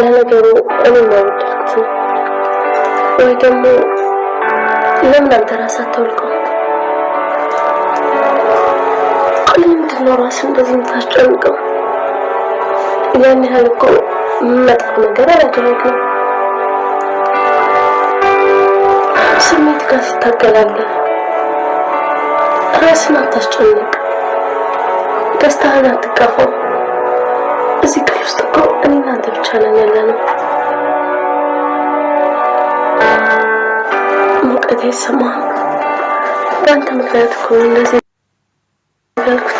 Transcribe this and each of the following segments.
ለነገሩ እኔ ማውደድኩት ወይ ደግሞ ለምን አንተ ራስህ አታውልቀው? ለምንድን ነው ራስህን እንደዚህ የምታስጨንቀው? ያን ያህል እኮ መጥፎ ነገር አላደረግንም። ስሜት ጋር ትታገላለህ። ራስህን አታስጨንቅ። ደስታህን አትጋፋው። እዚህ ክፍል ውስጥ እኮ እኔ እናንተ ብቻ ነን ያለነው። ሙቀት አይሰማህም? በአንተ ምክንያት እኮ እንደዚህ ያልኩት።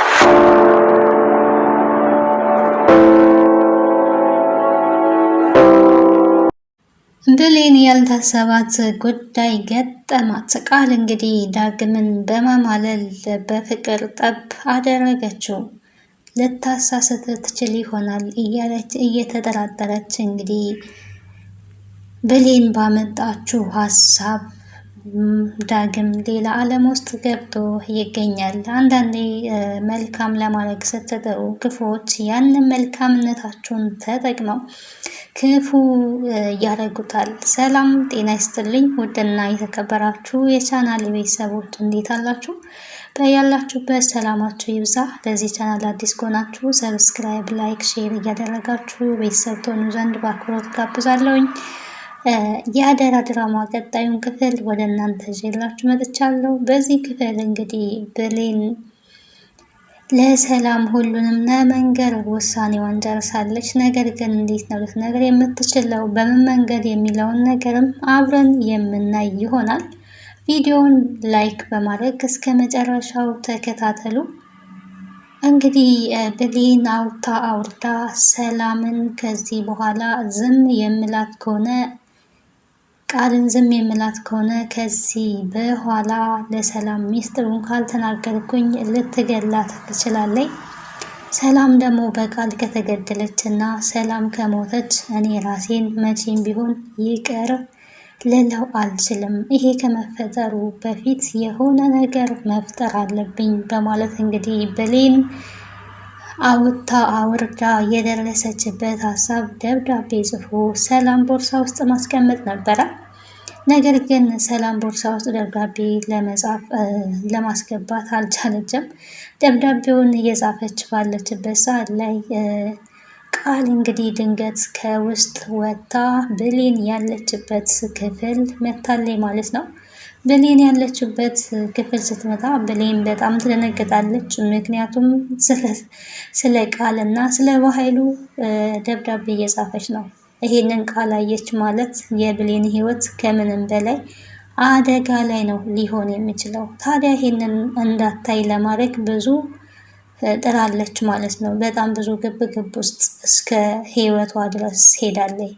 ብሌን ያልታሰባት ጉዳይ ገጠማት። ቃል እንግዲህ ዳግምን በማማለል በፍቅር ጠብ አደረገችው። ልታሳስት ትችል ይሆናል እያለች እየተጠራጠረች እንግዲህ ብሌን ባመጣችው ሀሳብ ዳግም ሌላ ዓለም ውስጥ ገብቶ ይገኛል። አንዳንዴ መልካም ለማድረግ ስትጥሩ ክፉዎች ያንን መልካምነታችሁን ተጠቅመው ክፉ ያደርጉታል። ሰላም ጤና ይስጥልኝ ውድና የተከበራችሁ የቻናል ቤተሰቦች እንዴት አላችሁ? በያላችሁበት ሰላማችሁ ይብዛ። ለዚህ ቻናል አዲስ ከሆናችሁ ሰብስክራይብ፣ ላይክ፣ ሼር እያደረጋችሁ ቤተሰብ ትሆኑ ዘንድ በአክብሮት ጋብዛለሁኝ። የአደራ ድራማ ቀጣዩን ክፍል ወደ እናንተ ይዤላችሁ መጥቻለሁ። በዚህ ክፍል እንግዲህ ብሌን ለሰላም ሁሉንም ለመንገር ውሳኔዋን ጨርሳለች። ነገር ግን እንዴት ነው ልትነግር የምትችለው በምን መንገድ የሚለውን ነገርም አብረን የምናይ ይሆናል። ቪዲዮውን ላይክ በማድረግ እስከ መጨረሻው ተከታተሉ። እንግዲህ ብሌን አውርታ ሰላምን ከዚህ በኋላ ዝም የምላት ከሆነ ቃልን ዝም የምላት ከሆነ ከዚህ በኋላ ለሰላም ሚስጥሩን ካልተናገርኩኝ ልትገላት ትችላለች። ሰላም ደግሞ በቃል ከተገደለች እና ሰላም ከሞተች እኔ ራሴን መቼም ቢሆን ይቅር ልለው አልችልም። ይሄ ከመፈጠሩ በፊት የሆነ ነገር መፍጠር አለብኝ በማለት እንግዲህ ብሌን አውርዳ የደረሰችበት ሀሳብ ደብዳቤ ጽፎ ሰላም ቦርሳ ውስጥ ማስቀመጥ ነበረ። ነገር ግን ሰላም ቦርሳ ውስጥ ደብዳቤ ለማስገባት አልቻለችም። ደብዳቤውን እየጻፈች ባለችበት ሰዓት ላይ ቃል እንግዲህ ድንገት ከውስጥ ወጥታ ብሌን ያለችበት ክፍል መታለች ማለት ነው። ብሌን ያለችበት ክፍል ስትመጣ ብሌን በጣም ትደነግጣለች። ምክንያቱም ስለ ቃል እና ስለ በኃይሉ ደብዳቤ እየጻፈች ነው። ይሄንን ቃል አየች ማለት የብሌን ሕይወት ከምንም በላይ አደጋ ላይ ነው ሊሆን የሚችለው። ታዲያ ይሄንን እንዳታይ ለማድረግ ብዙ ጥራለች ማለት ነው። በጣም ብዙ ግብ ውስጥ እስከ ሕይወቷ ድረስ ሄዳለች።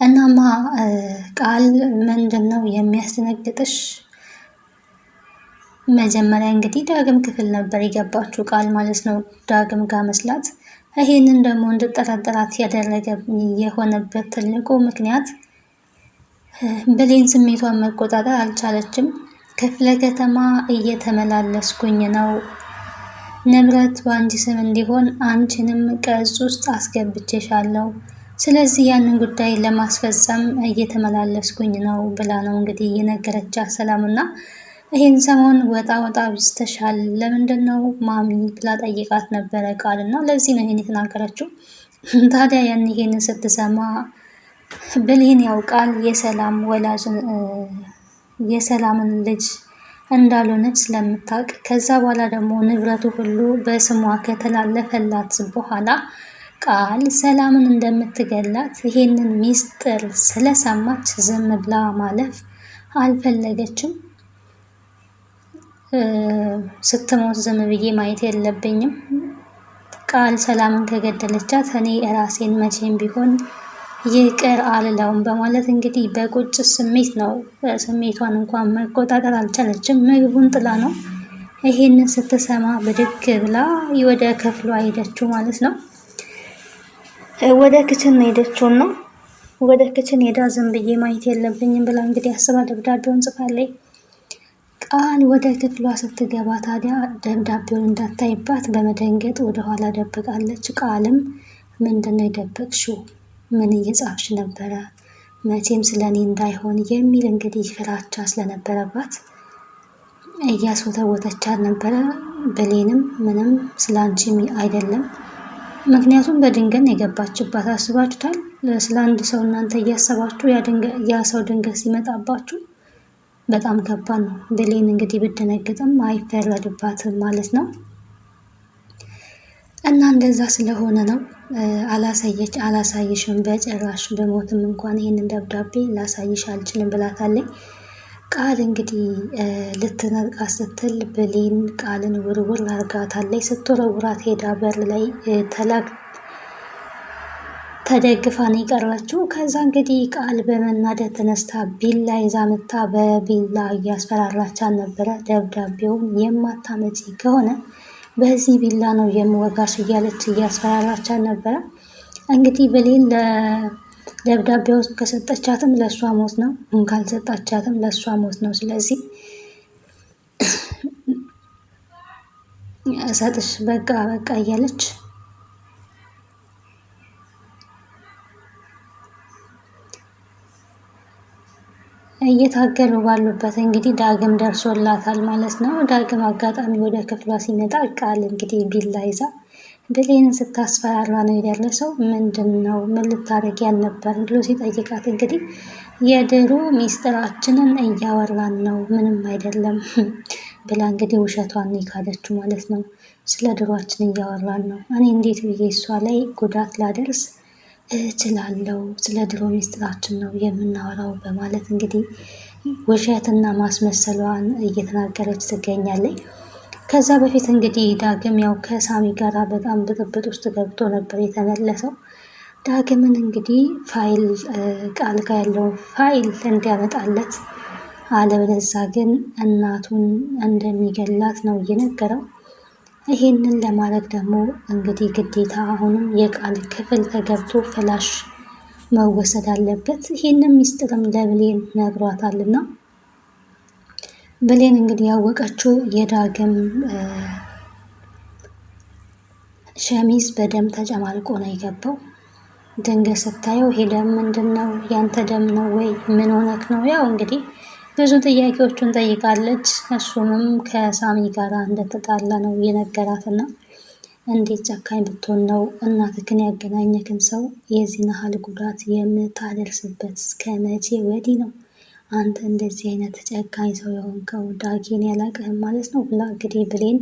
እናማ ቃል ምንድን ነው የሚያስደነግጥሽ? መጀመሪያ እንግዲህ ዳግም ክፍል ነበር የገባችው ቃል ማለት ነው፣ ዳግም ጋር መስላት። ይሄንን ደግሞ እንድጠራጠራት ያደረገ የሆነበት ትልቁ ምክንያት ብሌን ስሜቷን መቆጣጠር አልቻለችም። ክፍለ ከተማ እየተመላለስኩኝ ነው፣ ንብረት በአንቺ ስም እንዲሆን አንቺንም ቅጽ ውስጥ አስገብቼሻለሁ፣ ስለዚህ ያንን ጉዳይ ለማስፈጸም እየተመላለስኩኝ ነው ብላ ነው እንግዲህ የነገረቻት ሰላምና ይሄን ሰሞን ወጣ ብስተሻል ለምንድን ነው ማሚ ብላ ጠይቃት ነበረ ቃል እና ለዚህ ነው ይሄን የተናገረችው። ታዲያ ይሄን ስትሰማ ብሌን ያውቃል የሰላም ወላጅ የሰላምን ልጅ እንዳልሆነች ስለምታውቅ ከዛ በኋላ ደግሞ ንብረቱ ሁሉ በስሟ ከተላለፈላት በኋላ ቃል ሰላምን እንደምትገላት ይሄንን ሚስጥር ስለሰማች ዝም ብላ ማለፍ አልፈለገችም። ስትሞት ዝም ብዬ ማየት የለብኝም፣ ቃል ሰላምን ከገደለቻት እኔ ራሴን መቼም ቢሆን ይቅር አልለውም በማለት እንግዲህ በቁጭት ስሜት ነው። ስሜቷን እንኳን መቆጣጠር አልቻለችም። ምግቡን ጥላ ነው ይሄንን ስትሰማ ብድግ ብላ ወደ ክፍሏ ሄደችው ማለት ነው። ወደ ክችን ሄደችው ነው ወደ ክችን ሄዳ ዝም ብዬ ማየት የለብኝም ብላ እንግዲህ አስባ ደብዳቤውን ጽፋለች። ቃል ወደ ክፍሏ ስትገባ ታዲያ ደብዳቤውን እንዳታይባት በመደንገጥ ወደኋላ ደብቃለች። ቃልም ምንድነው የደበቅሽው? ምን እየጻፍሽ ነበረ? መቼም ስለ እኔ እንዳይሆን የሚል እንግዲህ ፍራቻ ስለነበረባት እያስወተወተቻት ነበረ። ብሌንም ምንም ስለ አንቺ አይደለም፣ ምክንያቱም በድንገት የገባችባት አስባችሁታል። ስለ አንድ ሰው እናንተ እያሰባችሁ ያ ሰው ድንገት ሲመጣባችሁ በጣም ከባድ ነው። ብሌን እንግዲህ ብትደነግጥም አይፈረድባትም ማለት ነው። እና እንደዛ ስለሆነ ነው አላሳይሽም በጭራሽ፣ በሞትም እንኳን ይህንን ደብዳቤ ላሳይሽ አልችልም ብላታለች። ቃል እንግዲህ ልትነጥቃት ስትል ብሌን ቃልን ውርውር አርጋታለች። ስትወረውራት ሄዳ በር ላይ ተደግፋ ነው የቀረችው። ከዛ እንግዲህ ቃል በመናደድ ተነስታ ቢላ ይዛ መታ በቢላ እያስፈራራቻት ነበረ። ደብዳቤውን የማታመጪ ከሆነ በዚህ ቢላ ነው የምወጋሽ እያለች እያስፈራራቻት ነበረ። እንግዲህ ብሌን ለደብዳቤውን ከሰጠቻትም ለእሷ ሞት ነው፣ ካልሰጣቻትም ለእሷ ሞት ነው። ስለዚህ እሰጥሽ በቃ እያለች እየታገሉ ባሉበት እንግዲህ ዳግም ደርሶላታል ማለት ነው። ዳግም አጋጣሚ ወደ ክፍሏ ሲመጣ ቃል እንግዲህ ቢላ ይዛ ብሌንን ስታስፈራራ ነው የደረሰው። ምንድን ነው ምን ልታደርጊ ያልነበር ብሎ ሲጠይቃት እንግዲህ የድሮ ሚስጥራችንን እያወራን ነው፣ ምንም አይደለም ብላ እንግዲህ ውሸቷን የካደችው ማለት ነው። ስለ ድሯችን እያወራን ነው፣ እኔ እንዴት ብዬ እሷ ላይ ጉዳት ላደርስ እችላለሁ? ስለ ድሮ ሚስጥራችን ነው የምናወራው በማለት እንግዲህ ውሸትና ማስመሰሏን እየተናገረች ትገኛለች። ከዛ በፊት እንግዲህ ዳግም ያው ከሳሚ ጋር በጣም ብጥብጥ ውስጥ ገብቶ ነበር የተመለሰው። ዳግምን እንግዲህ ፋይል ቃል ጋር ያለውን ፋይል እንዲያመጣለት አለበለዚያ ግን እናቱን እንደሚገላት ነው እየነገረው። ይሄንን ለማድረግ ደግሞ እንግዲህ ግዴታ አሁንም የቃል ክፍል ተገብቶ ፍላሽ መወሰድ አለበት። ይሄንን ሚስጥርም ለብሌን ነግሯታልና ብሌን እንግዲህ ያወቀችው የዳግም ሸሚዝ በደም ተጨማልቆ ነው የገባው። ድንገት ስታየው ይሄ ደም ምንድን ነው? ያንተ ደም ነው ወይ? ምን ሆነክ ነው? ያው እንግዲህ ብዙ ጥያቄዎቹን ጠይቃለች። እሱንም ከሳሚ ጋር እንደተጣላ ነው የነገራትና እንዴት ጨካኝ ብትሆን ነው እናትህን ያገናኘክን ሰው የዚህን ያህል ጉዳት የምታደርስበት? እስከ መቼ ወዲህ ነው አንተ እንደዚህ አይነት ጨካኝ ሰው የሆንከው? ዳጊን ያላቅህም ማለት ነው ብላ እንግዲህ ብሌን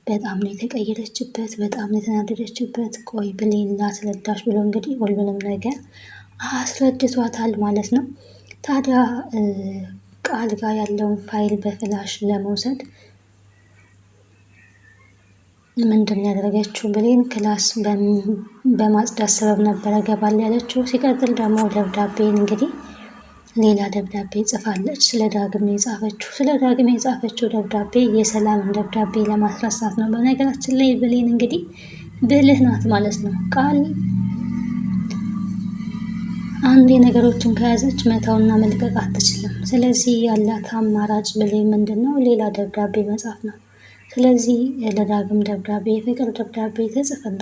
በጣም ነው የተቀየረችበት፣ በጣም ነው የተናደደችበት። ቆይ ብሌን ላስረዳሽ ብሎ እንግዲህ ሁሉንም ነገር አስረድቷታል ማለት ነው። ታዲያ ቃል ጋር ያለውን ፋይል በፍላሽ ለመውሰድ ምንድን ነው ያደረገችው? ብሌን ክላስ በማጽዳት ሰበብ ነበረ ገባል ያለችው። ሲቀጥል ደግሞ ደብዳቤን እንግዲህ ሌላ ደብዳቤ ጽፋለች። ስለ ዳግም የጻፈችው ደብዳቤ የሰላምን ደብዳቤ ለማስረሳት ነው። በነገራችን ላይ ብሌን እንግዲህ ብልህ ናት ማለት ነው። ቃል አንዴ ነገሮችን ከያዘች መተውና መልቀቅ አትችልም። ስለዚህ ያላት አማራጭ ብሌን ምንድን ነው? ሌላ ደብዳቤ መጻፍ ነው። ስለዚህ ለዳግም ደብዳቤ የፍቅር ደብዳቤ ተጽፍና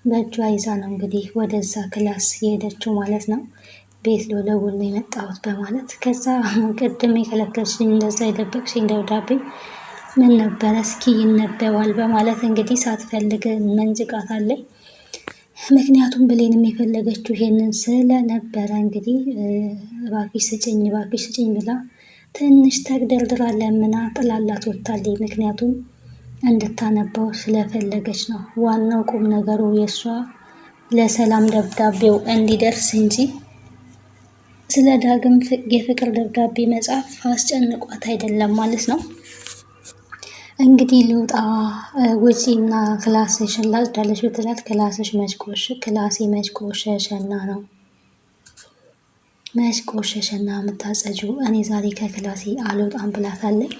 በእጇ ይዛ ነው እንግዲህ ወደዛ ክላስ የሄደችው ማለት ነው። ቤት ልወለውል ነው የመጣሁት በማለት ከዛ ቅድም የከለከልሽኝ እንደዛ የደበቅሽኝ ደብዳቤ ምን ነበረ እስኪ ይነበባል በማለት እንግዲህ ሳትፈልግ መንጭቃታለች። ምክንያቱም ብሌንም የፈለገችው ይሄንን ስለነበረ እንግዲህ እባክሽ ስጭኝ ብላ ትንሽ ተግደርድራ ለምና ጥላላት ወጥታለች። ምክንያቱም እንድታነባው ስለፈለገች ነው። ዋናው ቁም ነገሩ የእሷ ለሰላም ደብዳቤው እንዲደርስ እንጂ ስለ ዳግም የፍቅር ደብዳቤ መጻፍ አስጨንቋት አይደለም ማለት ነው። እንግዲህ ልውጣ ውጪና ክላስሽን ላጽዳለሽ ብትላት ክላሴ መች ቆሸሸና ነው የምታጸጂው? እኔ ዛሬ ከክላሴ አልወጣም ብላታለች።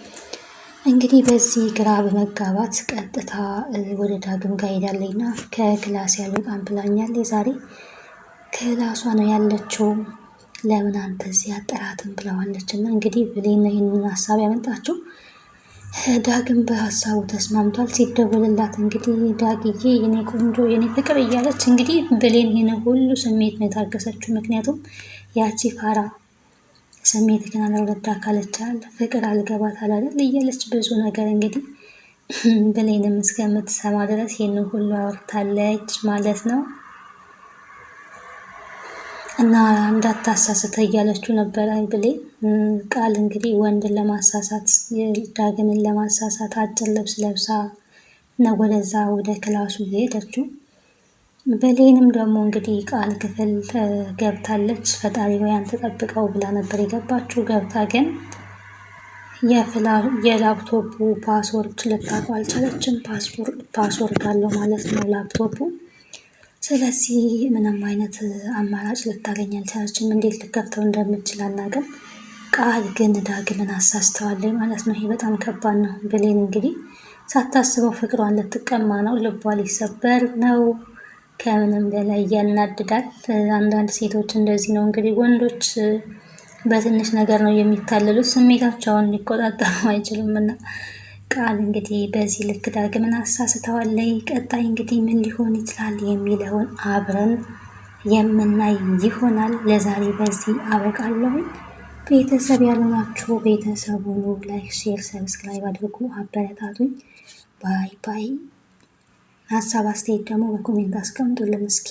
እንግዲህ በዚህ ግራ በመጋባት ቀጥታ ወደ ዳግም ጋር ሄዳለችና ከክላሴ አልወጣም ብላኛለች፣ ዛሬ ክላሷ ነው ያለችው፣ ለምን አንተ እዚህ አጠራትም ብለዋለች። እና እንግዲህ ብሌን ይህንን ሀሳብ ያመጣችው ዳግም በሀሳቡ ተስማምቷል። ሲደውልላት እንግዲህ ዳግዬ የኔ ቆንጆ የኔ ፍቅር እያለች እንግዲህ ብሌን ይህን ሁሉ ስሜት ነው የታገሰችው። ምክንያቱም ያቺ ፋራ ስሜት ግን አልረዳ ካለቻል ፍቅር አልገባት አላለን እያለች ብዙ ነገር እንግዲህ ብሌንም እስከምትሰማ ድረስ ይህንን ሁሉ አውርታለች ማለት ነው። እና እንዳታሳስተ እያለችው ነበረ ብሌን። ቃል እንግዲህ ወንድን ለማሳሳት ዳግምን ለማሳሳት አጭር ልብስ ለብሳ ነው ወደዛ ወደ ክላሱ የሄደችው። ብሌንም ደግሞ እንግዲህ ቃል ክፍል ገብታለች። ፈጣሪ ወይ አንተ ጠብቀው ብላ ነበር የገባችው። ገብታ ግን የላፕቶፑ ፓስወርድ ልታውቀው አልቻለችም። ፓስወርድ አለው ማለት ነው ላፕቶፑ። ስለዚህ ምንም አይነት አማራጭ ልታገኝ አልቻለችም። እንዴት ልከፍተው እንደምችል አናውቅም። ቃል ግን ዳግምን አሳስተዋለች ማለት ነው። ይሄ በጣም ከባድ ነው። ብሌን እንግዲህ ሳታስበው ፍቅሯን ልትቀማ ነው። ልቧ ሊሰበር ነው። ከምንም በላይ ያናድዳል። አንዳንድ ሴቶች እንደዚህ ነው እንግዲህ። ወንዶች በትንሽ ነገር ነው የሚታለሉት፣ ስሜታቸውን ሊቆጣጠሩ አይችሉም። እና ቃል እንግዲህ በዚህ ልክ ዳግምን አሳስተዋለች። ቀጣይ እንግዲህ ምን ሊሆን ይችላል የሚለውን አብረን የምናይ ይሆናል። ለዛሬ በዚህ አበቃለሁ። ቤተሰብ ያልሆናችሁ ቤተሰቡን ላይክ፣ ሼር፣ ሰብስክራይብ አድርጉ፣ አበረታቱኝ። ባይ ባይ። ሀሳብ አስተያየት ደግሞ በኮሜንት አስቀምጡልን እስኪ።